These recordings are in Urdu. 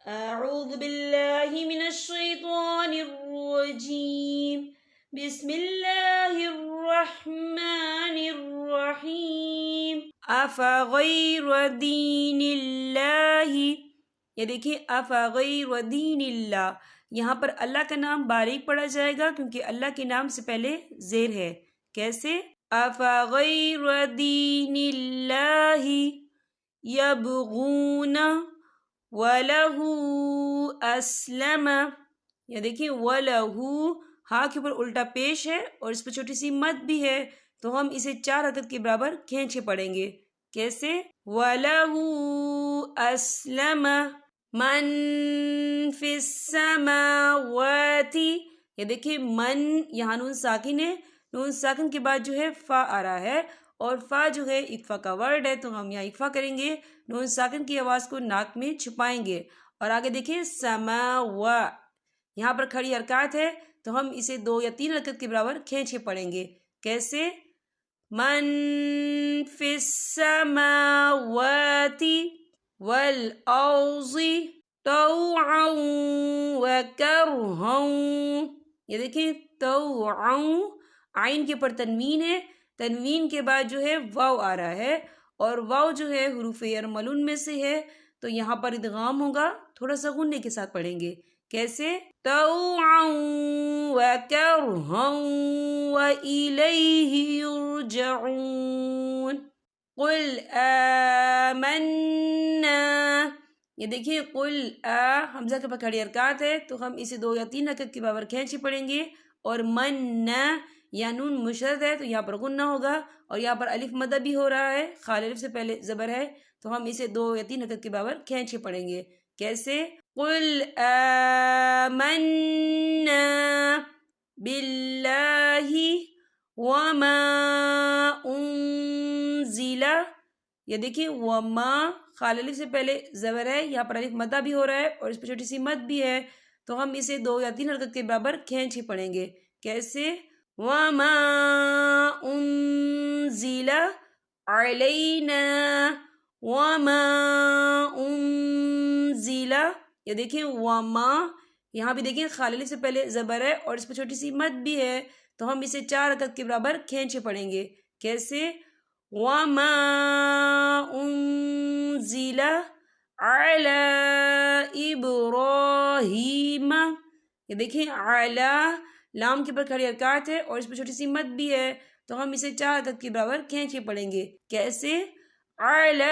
أعوذ بالله من الشيطان الرجيم بسم الله الرحمن الرحيم أفغير دين الله۔ یہ دیکھیے أفغير دين الله، یہاں پر اللہ کا نام باریک پڑھا جائے گا کیونکہ اللہ کے نام سے پہلے زیر ہے۔ کیسے؟ أفغير دين الله يبغون وَلَهُ أَسْلَمَ۔ یہ دیکھیں وَلَهُ ہا کے اوپر الٹا پیش ہے اور اس پر چھوٹی سی مد بھی ہے، تو ہم اسے 4 حرکت کے برابر کھینچے پڑھیں گے۔ کیسے؟ وَلَهُ أَسْلَمَ مَن فِي السَّمَاوَاتِ۔ یہ دیکھیں من، یہاں نون ساکن ہے، نون ساکن کے بعد جو ہے فا آ رہا ہے، اور فا جو ہے اکفا کا ورڈ ہے، تو ہم یہاں اکفا کریں گے، نون ساکن کی آواز کو ناک میں چھپائیں گے۔ اور آگے دیکھیں سماوا، یہاں پر کھڑی حرکات ہے تو ہم اسے 2 یا 3 حرکت کے برابر کھینچے پڑھیں گے۔ کیسے؟ من فی السماوات والارض طوعا وکرہا۔ یہ دیکھیں طوعا، عین کے پر تنوین ہے، تنوین کے بعد جو ہے واو آ رہا ہے، اور واو جو ہے حروف یرملون میں سے ہے، تو یہاں پر ادغام ہوگا، تھوڑا سا غننے کے ساتھ پڑھیں گے۔ کیسے؟ طوعا وکرہا وإلیہ یرجعون۔ قل آمنا۔ یہ دیکھیں قل حمزہ کے پر کھڑی حرکات ہے تو ہم اسے 2 یا 3 حرکت کے برابر کھینچے پڑھیں گے، اور من یا نون مشدد ہے تو یہاں پر غنہ ہوگا، اور یہاں پر الف مدہ بھی ہو رہا ہے، خال الف سے پہلے زبر ہے، تو ہم اسے 2 یا 3 حرکت کے برابر کھینچے پڑھیں گے۔ کیسے؟ قل آمنا باللہ وما انزل۔ یہ دیکھیں وما، خال الف سے پہلے زبر ہے، یہاں پر الف مدہ بھی ہو رہا ہے اور اس پہ چھوٹی سی مد بھی ہے، تو ہم اسے 2 یا 3 حرکت کے برابر کھینچے پڑھیں گے۔ کیسے؟ وما انزل علینا وما انزل۔ یہ دیکھیں وما، یہاں بھی دیکھیں خال الف سے پہلے زبر ہے اور اس پہ چھوٹی سی مد بھی ہے، تو ہم اسے 4 حرکت کے برابر کھینچے پڑھیں گے۔ کیسے؟ وما انزل علی ابراہیم۔ یہ دیکھیں علی، لام کے پر کھڑی حرکات ہے اور اس پہ چھوٹی سی مد بھی ہے، تو ہم اسے 4 حرکت کے برابر کھینچے پڑھیں گے۔ کیسے؟ علی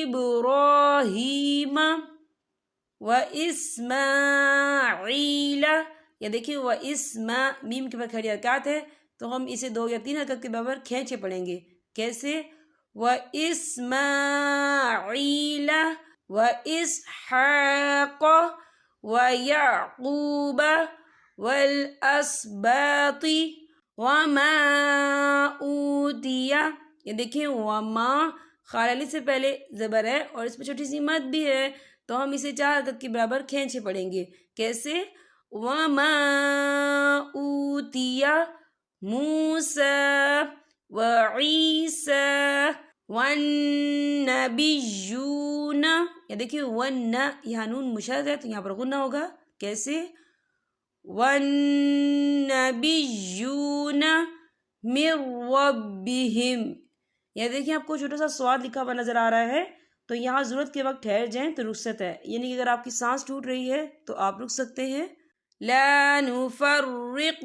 ابراہیم واسماعیل۔ یا دیکھیں میم کے پر کھڑی حرکات ہے تو ہم اسے 2 یا 3 حرکت کے برابر کھینچے پڑھیں گے۔ کیسے؟ واسماعیل واسحاق ویعقوب والاسباط وما اوتی۔ یہ دیکھیں وما، خال الف سے پہلے زبر ہے اور اس پہ چھوٹی سی مد بھی ہے، تو ہم اسے 4 حرکت کے برابر کھینچے پڑھیں گے۔ کیسے؟ وما اوتی موسیٰ وعیسیٰ والنبیون۔ یہ دیکھیں ون، یہاں نون مشدد ہے تو یہاں پر غنہ ہوگا۔ کیسے؟ والنبیون من ربہم۔ یہ دیکھیں آپ کو چھوٹا سا سواد لکھا ہوا نظر آ رہا ہے، تو یہاں ضرورت کے وقت ٹھہر جائیں تو رخصت ہے، یعنی کہ اگر آپ کی سانس ٹوٹ رہی ہے تو آپ رک سکتے ہیں۔ لا نفرق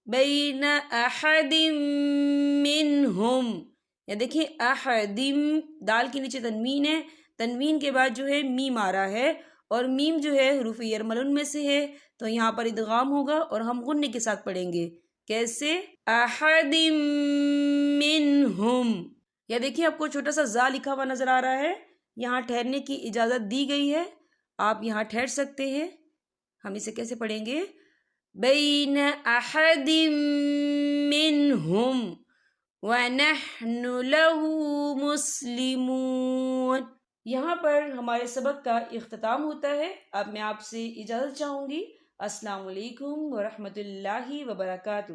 بین احد منہم۔ یہ دیکھیں احدم، دال کے نیچے تنوین ہے، تنوین کے بعد جو ہے میم آ رہا ہے، اور میم جو ہے حروف یرملون میں سے ہے، تو یہاں پر ادغام ہوگا اور ہم غننے کے ساتھ پڑھیں گے۔ کیسے؟ احد منہم۔ یا دیکھیں آپ کو چھوٹا سا زا لکھا ہوا نظر آ رہا ہے، یہاں ٹھہرنے کی اجازت دی گئی ہے، آپ یہاں ٹھہر سکتے ہیں۔ ہم اسے کیسے پڑھیں گے؟ بین احد منہم وَنَحْنُ لَهُ مُسْلِمُونَ۔ یہاں پر ہمارے سبق کا اختتام ہوتا ہے۔ اب میں آپ سے اجازت چاہوں گی۔ السلام علیکم ورحمۃ اللہ وبرکاتہ۔